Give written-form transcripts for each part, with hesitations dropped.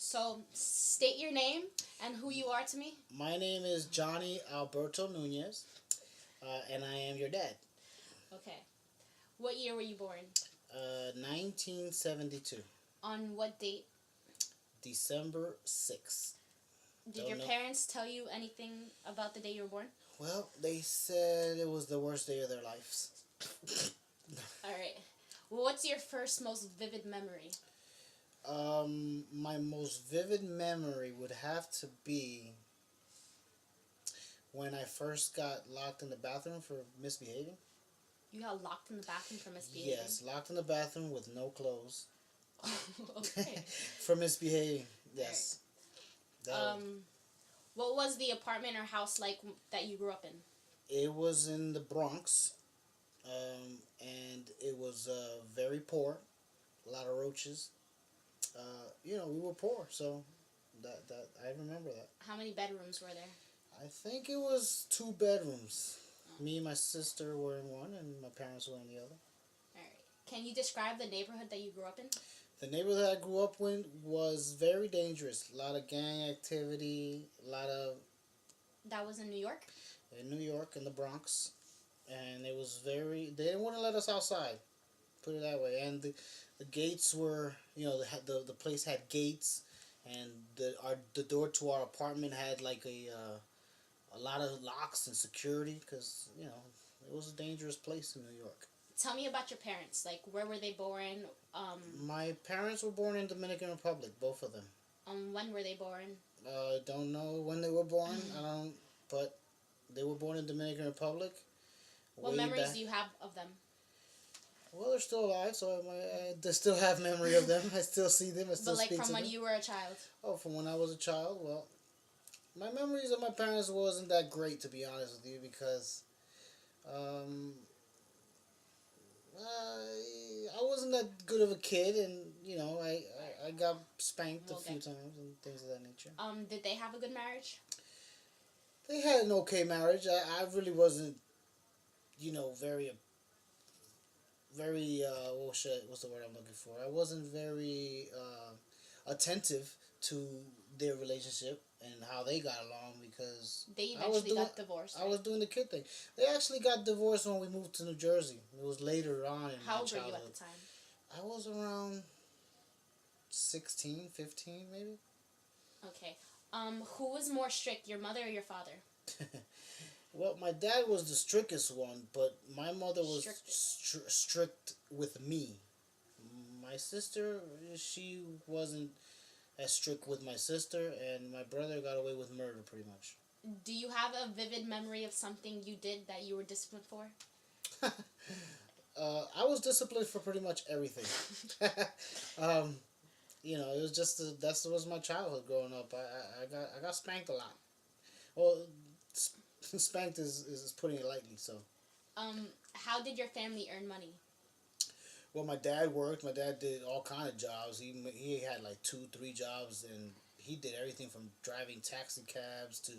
So, state your name and who you are to me. My name is Johnny Alberto Nunez, and I am your dad. Okay. What year were you born? 1972, On what date? December 6th. Did Don't your know. parents tell you anything about the day you were born? Well, they said it was the worst day of their lives. All right. Well, what's your first most vivid memory? My most vivid memory would have to be when I first got locked in the bathroom for misbehaving. You got locked in the bathroom for misbehaving? Yes, locked in the bathroom with no clothes. Okay. For misbehaving, yes. That, Um, what was the apartment or house like that you grew up in? it was in the Bronx, and it was very poor. A lot of roaches. We were poor, so that I remember that. How many bedrooms were there? I think it was two bedrooms. Me and my sister were in one, and my parents were in the other. All right. Can you describe the neighborhood that you grew up in? The neighborhood I grew up in was very dangerous. A lot of gang activity, a lot of That was in New York? in New York in the Bronx, and it was very. They didn't want to let us outside. Put it that way. And the gates were, the place had gates, and the door to our apartment had like a lot of locks and security because it was a dangerous place in New York. Tell me about your parents. Like, where were they born? My parents were born in Dominican Republic, both of them. When were they born? I don't know when they were born. I don't, but they were born in Dominican Republic. What Way memories back. do you have of them? Well, they're still alive, so I still have memory of them. I still see them. I still But like speak from to when them. you were a child. Oh, from when I was a child. Well, my memories of my parents wasn't that great, to be honest with you, because um, I wasn't that good of a kid, and I got spanked a We'll few get. times and things of that nature. Did they have a good marriage? They had an okay marriage. I really wasn't, very very what's the word I'm looking for? I wasn't very attentive to their relationship and how they got along because They I was eventually doing got divorced, I right? was doing the kid thing. They actually got divorced when we moved to New Jersey. It was later on in How my old were you childhood. at the time? I was around 16, 15 maybe. Okay. Who was more strict, your mother or your father? Well, my dad was the strictest one, but my mother was strict with me. My sister, she wasn't as strict with my sister, and my brother got away with murder pretty much. Do you have a vivid memory of something you did that you were disciplined for? I was disciplined for pretty much everything. um, it was just that was my childhood growing up. I got spanked a lot. Well, spanked is putting it lightly. So. How did your family earn money? Well, my dad worked. My dad did all kind of jobs. He had like 2, 3 jobs, and he did everything from driving taxi cabs to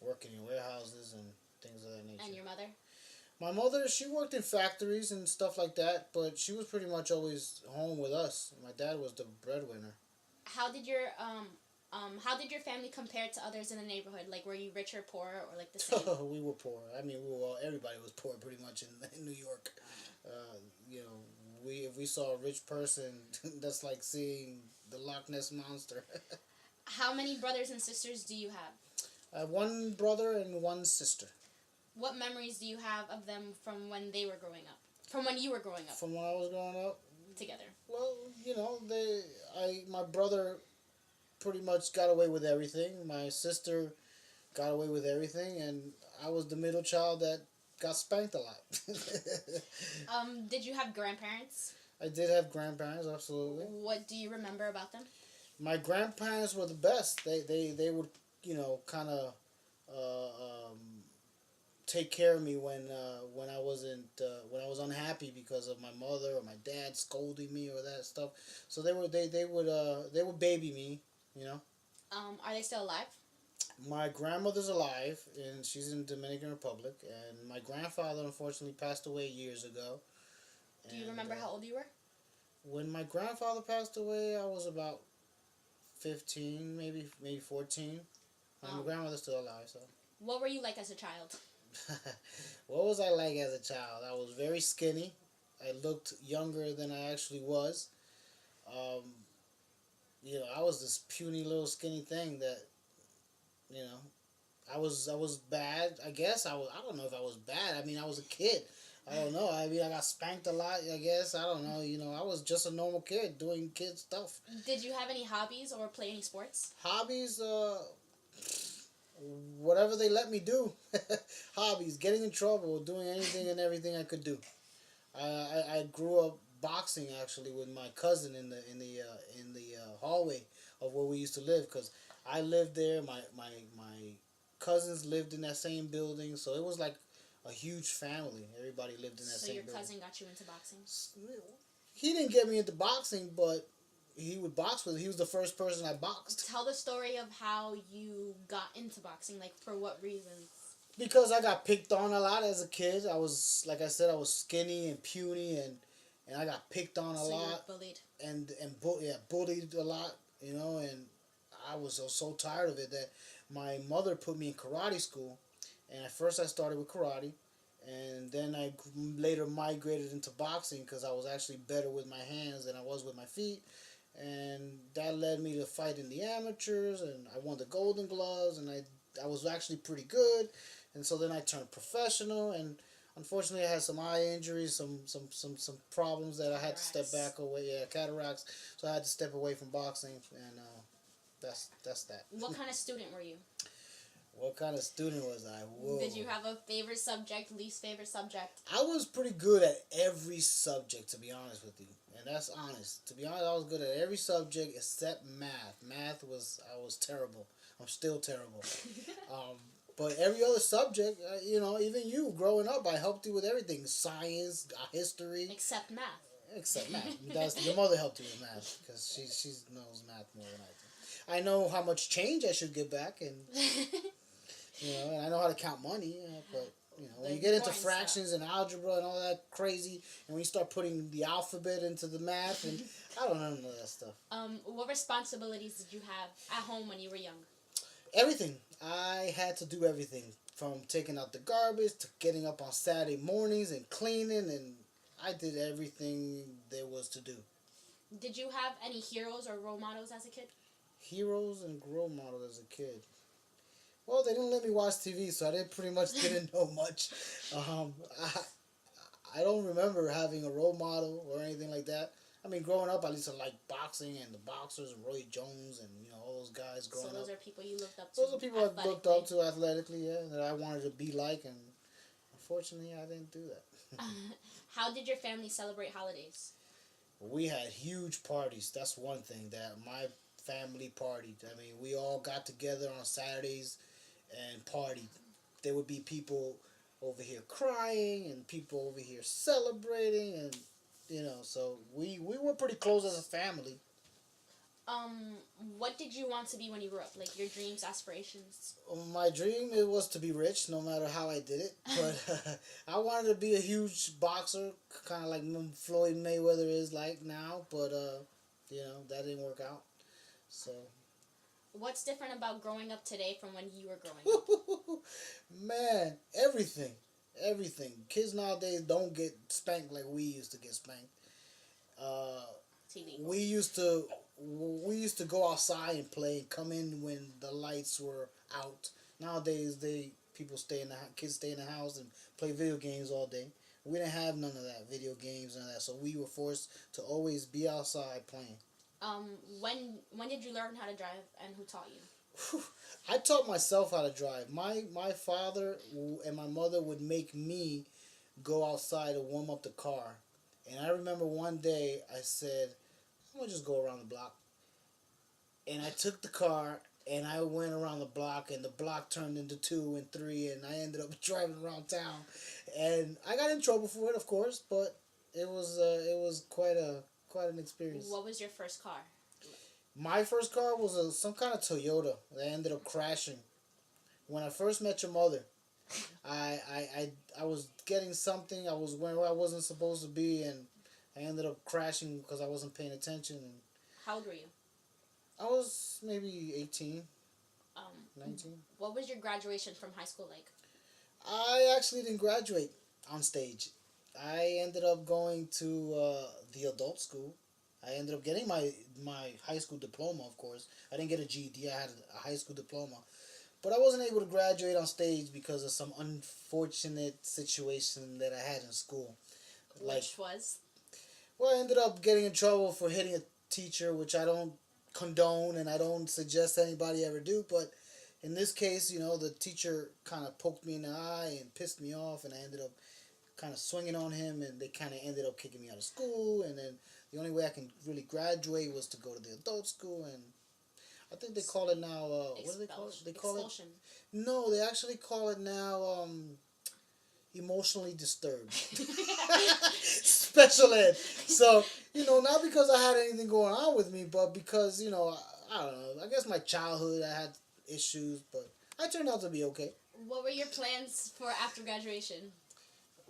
working in warehouses and things of that nature. And your mother? My mother, she worked in factories and stuff like that, but she was pretty much always home with us. My dad was the breadwinner. How did how did your family compare to others in the neighborhood? Like, were you rich or poor, or like the same? We were poor. I mean, everybody was poor pretty much in New York. You know, if we saw a rich person, that's like seeing the Loch Ness monster. How many brothers and sisters do you have? I have one brother and one sister. What memories do you have of them from when they were growing up? From when you were growing up? From when I was growing up? Together. Well, my brother pretty much got away with everything. My sister got away with everything, and I was the middle child that got spanked a lot. Did you have grandparents? I did have grandparents, absolutely. What do you remember about them? My grandparents were the best. They would, kind of uh, um, take care of me when I wasn't when I was unhappy because of my mother or my dad scolding me or that stuff. So they would baby me, you know. Are they still alive? My grandmother's alive and she's in the Dominican Republic, and my grandfather unfortunately passed away years ago. Do you remember how old you were? When my grandfather passed away, I was about 15, maybe 14. And my Um, grandmother's still alive, so. what were you like as a child? What was I like as a child? I was very skinny. I looked younger than I actually was. Um, I was this puny little skinny thing that, you know, I was bad. I guess I don't know if I was bad. I mean, I was a kid. I don't know. I mean, I got spanked a lot. I guess I don't know. I was just a normal kid doing kid stuff. Did you have any hobbies or play any sports? Hobbies, whatever they let me do. Hobbies, getting in trouble, doing anything and everything I could do. I grew up boxing actually with my cousin in the hallway of where we used to live because I lived there. My cousins lived in that same building, so it was like a huge family. Everybody lived in that So same your building. cousin got you into boxing? He didn't get me into boxing, but he would box with. He was the first person I boxed. Tell the story of how you got into boxing, like for what reasons? Because I got picked on a lot as a kid. I was, like I said, I was skinny and puny, and I got picked on a So you were lot bullied. and bullied a lot, and I was so tired of it that my mother put me in karate school, and at first I started with karate, and then I later migrated into boxing because I was actually better with my hands than I was with my feet, and that led me to fight in the amateurs, and I won the Golden Gloves, and I was actually pretty good, and so then I turned professional, and unfortunately I had some eye injuries, some problems that I had to step back away. Yeah, cataracts, so I had to step away from boxing, and that's that. What kind of student were you? What kind of student was I? Whoa. Did you have a favorite subject, least favorite subject? I was pretty good at every subject, to be honest with you, and that's honest. To be honest, I was good at every subject except math. I was terrible. I'm still terrible. But every other subject, even you growing up, I helped you with everything: science, history, Except math. except math. That's your mother helped you with math because she knows math more than I do. I know how much change I should get back, and and I know how to count money, but when you get into fractions and algebra and all that crazy, and when you start putting the alphabet into the math, and I don't know none of that stuff. What responsibilities did you have at home when you were young? Everything. I had to do everything from taking out the garbage to getting up on Saturday mornings and cleaning, and I did everything there was to do. Did you have any heroes or role models as a kid? Heroes and role models as a kid. Well, they didn't let me watch TV, so I didn't know much. I don't remember having a role model or anything like that. I mean, growing up, I used to like boxing and the boxers, Roy Jones, and all those guys growing up. So those are people you looked up to. Those are people I looked up to athletically, yeah, that I wanted to be like, and unfortunately, I didn't do that. How did your family celebrate holidays? We had huge parties. That's one thing that my family partied. I mean, we all got together on Saturdays and partied. There would be people over here crying and people over here celebrating, and so we were pretty close as a family. What did you want to be when you grew up? Like your dreams, aspirations? My dream it was to be rich, no matter how I did it. But I wanted to be a huge boxer, kind of like Floyd Mayweather is like now. But that didn't work out. So. What's different about growing up today from when you were growing up? Man, everything. Kids nowadays don't get spanked like we used to get spanked. We used to go outside and play and come in when the lights were out. Nowadays, kids stay in the house and play video games all day. We didn't have none of that, video games and that, so we were forced to always be outside playing. When did you learn how to drive, and who taught you? I taught myself how to drive. My father and my mother would make me go outside to warm up the car. And I remember one day I said, I'm going to just go around the block. And I took the car and I went around the block, and the block turned into 2 and 3, and I ended up driving around town. And I got in trouble for it, of course, but it was quite an experience. What was your first car? My first car was some kind of Toyota that ended up crashing. When I first met your mother, I was getting something. I was where I wasn't supposed to be, and I ended up crashing because I wasn't paying attention. How old were you? I was maybe 18, Um, 19. what was your graduation from high school like? I actually didn't graduate on stage. I ended up going to the adult school. I ended up getting my high school diploma, of course. I didn't get a GED, I had a high school diploma. But I wasn't able to graduate on stage because of some unfortunate situation that I had in school. Like, Which was? well, I ended up getting in trouble for hitting a teacher, which I don't condone and I don't suggest anybody ever do. But in this case, the teacher kind of poked me in the eye and pissed me off, and I ended up kind of swinging on him, and they kind of ended up kicking me out of school. And then the only way I can really graduate was to go to the adult school, and I think they call it now. What do they call it? They call Expulsion. it. No, they actually call it now. Emotionally disturbed. Special ed. So, not because I had anything going on with me, but because, I don't know. I guess my childhood, I had issues, but I turned out to be okay. What were your plans for after graduation?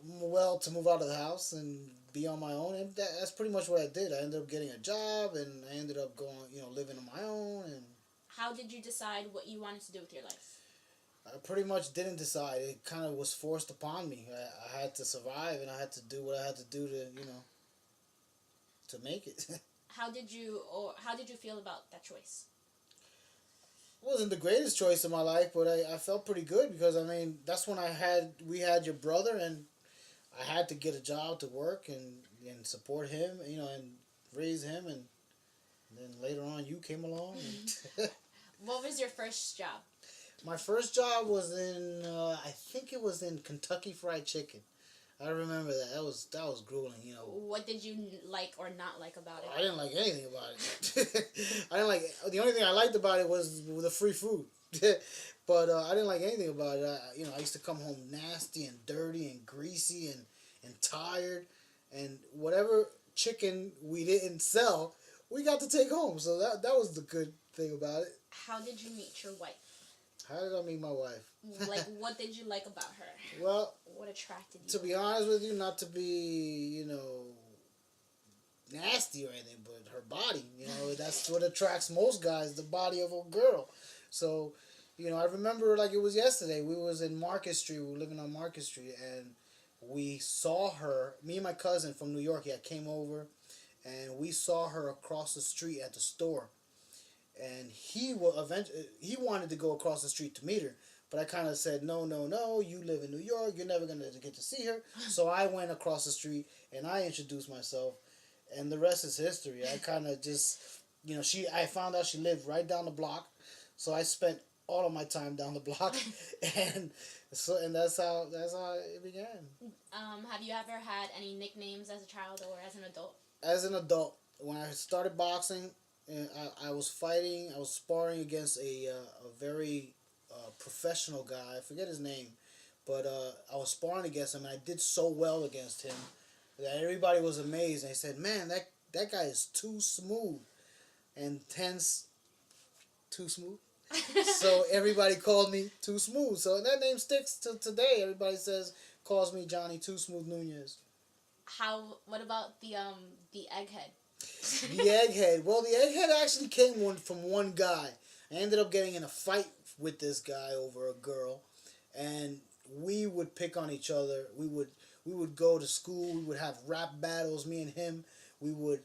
Well, to move out of the house and be on my own, and that's pretty much what I did. I ended up getting a job, and I ended up going, living on my own, and How did you decide what you wanted to do with your life? I pretty much didn't decide. It kind of was forced upon me. I had to survive, and I had to do what I had to do to make it. How did you feel about that choice? It wasn't the greatest choice in my life, but I felt pretty good because that's when we had your brother, and I had to get a job to work and support him, and raise him, and then later on you came along. And What was your first job? my first job was in I think it was in Kentucky Fried Chicken. I remember that. That was grueling, What did you like or not like about it? I didn't like anything about it. I didn't like the only thing I liked about it was the free food. But I didn't like anything about it. I used to come home nasty and dirty and greasy and tired, and whatever chicken we didn't sell, we got to take home. So that was the good thing about it. How did you meet your wife? How did I meet my wife? Like, what did you like about her? Well, What attracted you? to be honest with you, not to be, nasty or anything, but her body, that's what attracts most guys, the body of a girl. So, I remember like it was yesterday. We was in Market Street. We were living on Market Street, and we saw her. Me and my cousin from New York, came over, and we saw her across the street at the store. And he wanted to go across the street to meet her, but I kind of said, no, no, no, you live in New York, you're never going to get to see her. So I went across the street, and I introduced myself, and the rest is history. I kind of just, I found out she lived right down the block, so I spent all of my time down the block, and that's how it began. Have you ever had any nicknames as a child or as an adult? As an adult, when I started boxing, and I was fighting, I was sparring against a very professional guy. I forget his name, but I was sparring against him, and I did so well against him that everybody was amazed. And they said, "Man, that guy is too smooth," and hence, Too Smooth. So everybody called me Too Smooth. So that name sticks to today. Everybody calls me Johnny Too Smooth Nunez. What about the egghead? The egghead. Well, the egghead actually came from one guy. I ended up getting in a fight with this guy over a girl, and we would pick on each other. We would go to school. We would have rap battles. Me and him. We would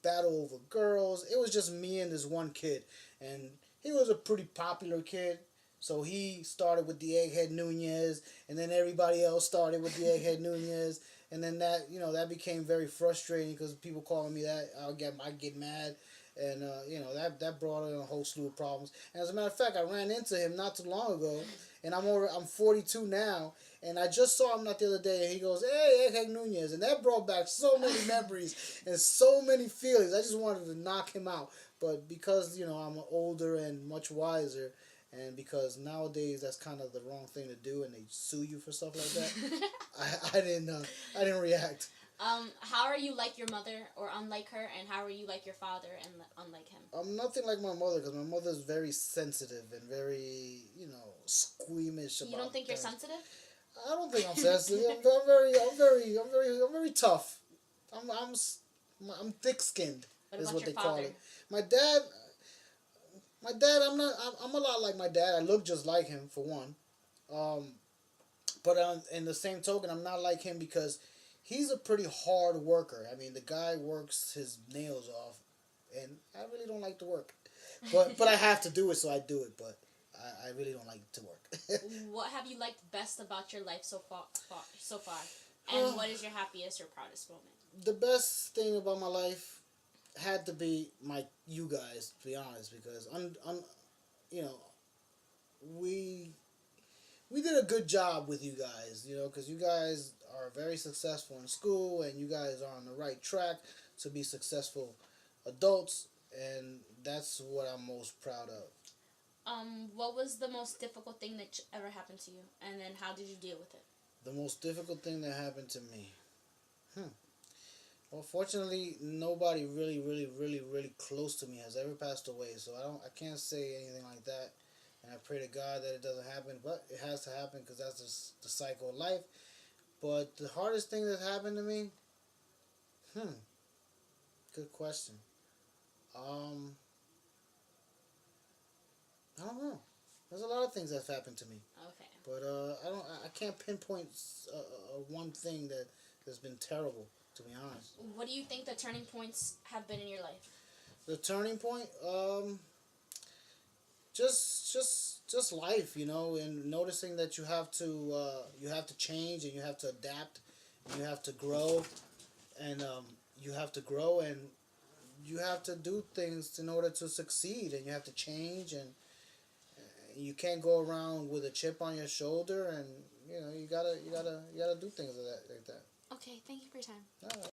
battle over girls. It was just me and this one kid, and he was a pretty popular kid. So he started with the Egghead Nunez, and then everybody else started with the Egghead Nunez, and then that became very frustrating because people calling me that, I get mad, and that brought in a whole slew of problems. And as a matter of fact, I ran into him not too long ago, and I'm 42 now, and I just saw him not the other day, and he goes, "Hey, Egghead Nunez," and that brought back so many memories and so many feelings. I just wanted to knock him out, but because I'm older and much wiser. And because nowadays that's kind of the wrong thing to do, and they sue you for stuff like that, I didn't react. How are you like your mother or unlike her, and how are you like your father and unlike him? I'm nothing like my mother because my mother's very sensitive and very squeamish about. You don't think you're things. sensitive? I don't think I'm sensitive. I'm very tough. I'm thick skinned. What Is about what your they father? call it. My dad, My dad, I'm a lot like my dad. I look just like him for one. Um, but in the same token, I'm not like him because he's a pretty hard worker. I mean, the guy works his nails off, and I really don't like to work. But I have to do it, so I do it. But I really don't like to work. What have you liked best about your life so far? And what is your happiest or proudest moment? The best thing about my life had to be you guys, to be honest, because I'm you know we we did a good job with you guys, because you guys are very successful in school and you guys are on the right track to be successful adults, and that's what I'm most proud of. What was the most difficult thing that ever happened to you, and then how did you deal with it? The most difficult thing that happened to me. Well, fortunately, nobody really, really, really, really close to me has ever passed away, so I can't say anything like that. And I pray to God that it doesn't happen, but it has to happen because that's just the cycle of life. But the hardest thing that happened to me, hmm, good question. Um, I don't know. There's a lot of things that's happened to me, Okay. but I can't pinpoint one thing that has been terrible. To be honest, What do you think the turning points have been in your life? the turning point, just life, and noticing that you have to change and you have to adapt, and you have to grow, and you have to grow and you have to do things in order to succeed, and you have to change, and you can't go around with a chip on your shoulder, and you gotta do things like that. Okay, thank you for your time. All right.